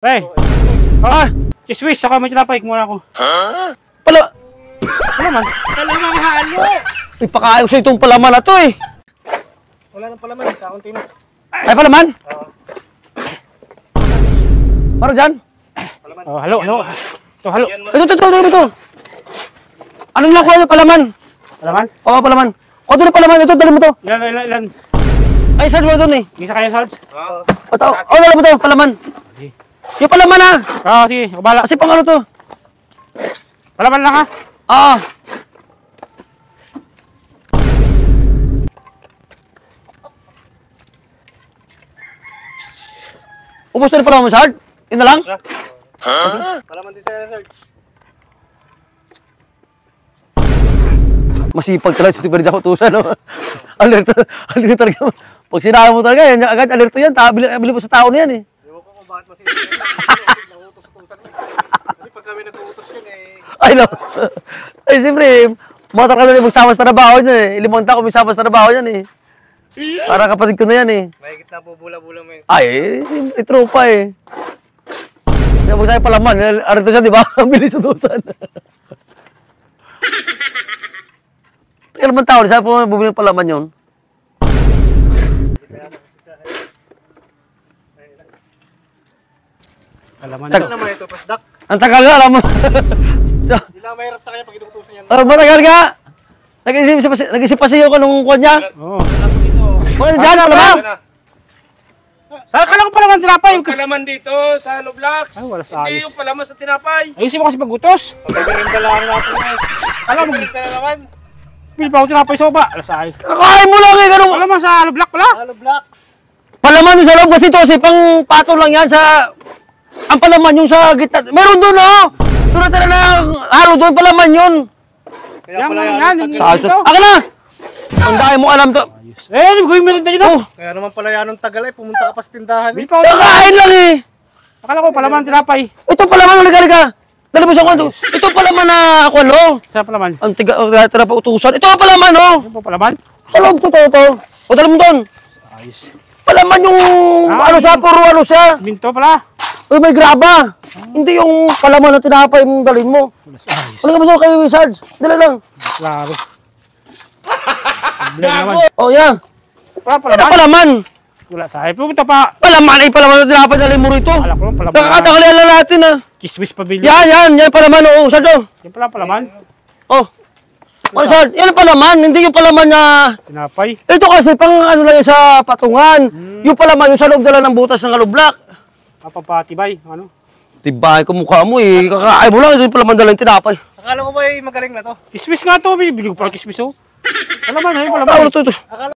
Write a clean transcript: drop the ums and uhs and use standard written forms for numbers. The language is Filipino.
Pre! Chiswis, saka may tinapay. Kumuna ako. Palaman? Palamang halo! Ipakaayos sa itong palaman na to eh. Wala nang palaman, kaunti na. Ay, palaman? Para dyan? Oh, halo. Ito, halo. Ito. Anong nakuha yung palaman? Palaman? Oo, palaman. Kuha doon yung palaman. Ito, dali mo to. Ilan? Ay, saan mo doon eh? Isa kayo, Sarge? Dali mo to, palaman. Yung palaman ha. Sige. Kabala. Kasi pang ano to? Palaman lang ha? Ah. Ubus na rin palaman mo, Sard? Yun na lang? Palaman din sa'yo, sir. Masipag talaga si Tiberid ako tusan, no? Alerto talaga. Pag sinabi mo talaga, yan, agad alerto yan. Bili mo sa tao na yan, eh. Ewan ko kung bakit masipag. Nautos-utusan mo. Kasi pag kami nag-uutos yun, eh. Ay, no. Ay, siyempre, motor ka na rin magsama sa trabaho niya, eh. 5 taon kung magsama sa trabaho niyan, eh. Para kapatid ko na yan, eh. Mahigit na po bula-bula mo yun. Ay, siyempre, tropa, eh. Kaya pag sa'yo palaman, arito siya, di ba? Ang bilis utusan. Kaya naman tao, saan po bumili ng palaman yun? Palaman Ano to. naman ito, pasdak? Ang tagal nga, alam mo. So, Hindi lang mahirap sa kanya pag inuutosan yan. matagal nga. Nag-isip pa siya ko nung kuwan niya. Oo. Wala dyan, palaman. Saan ka lang palaman tinapay? Yung palaman dito sa Halo Blocks. Ay, wala sa Hindi ayos. yung palaman sa tinapay. Ayusin mo kasi pag-utos. Pagkarinda lang natin eh. Alam mo, Pagkarinda na naman. pili pa ako tinapay sa baba. Alas ay. Kakain mo lang, eh. Ganun. Palaman sa halo block pala. Halo Blocks. Palaman yung sa loob kasi ito, kasi pang pato lang yan sa... Ang palaman yung sa gitna. Meron doon, oh! Doon na na halo doon, palaman yun. Kaya pala Yan, hindi Sa dito. Akin na! Ang dahil mo alam to. Hindi ko yung meron tayo dito. Kaya naman pala yan nung tagal eh. Pumunta ka pa sa tindahan Bili eh. pa ako. Kakain lang eh. Akala ko palaman tinapay. Ito palaman, liga. Dali mo sa kwanto. Ito palaman na ako, no? Saan palaman? Ang tira pa utusan. Ito palaman, no? Yan po palaman? Sa loob to. O, dali mo doon. Ayos. Palaman yung ano siya, puro ano siya. Minto pala. Uy, may graba. Hindi yung palaman na tinapay mong dalhin mo. Alas ayos. Wala ka mo doon kay Wizards. Dali lang. Klaro. Blag naman. Oh, yeah. Wala Ano palaman. palaman? Wala sa akin. Pumunta pa. Palaman ay palaman na tinapay dalhin mo rito. Akala ko lang palaman. Nakakatakalian lang natin, ah. Kiswis pabili. Yan palaman, oh. Sardo. Yan pala palaman. Oh. Oh, Sard, yan ang palaman. Hindi yung palaman na... Tinapay. Ito kasi pang ano lang yan sa patungan. Yung palaman, yung sa loob dala ng butas ng Halo-Block. Papatibay. Ano? Tibay ko mukha mo eh. Kakain mo lang. Ito yung palaman dala ng tinapay. Akala ko ba eh magaling na to? Kiswis nga to. Bili ko pala kiswis oh. Palaman. Ayun palaman. Ano to? Akala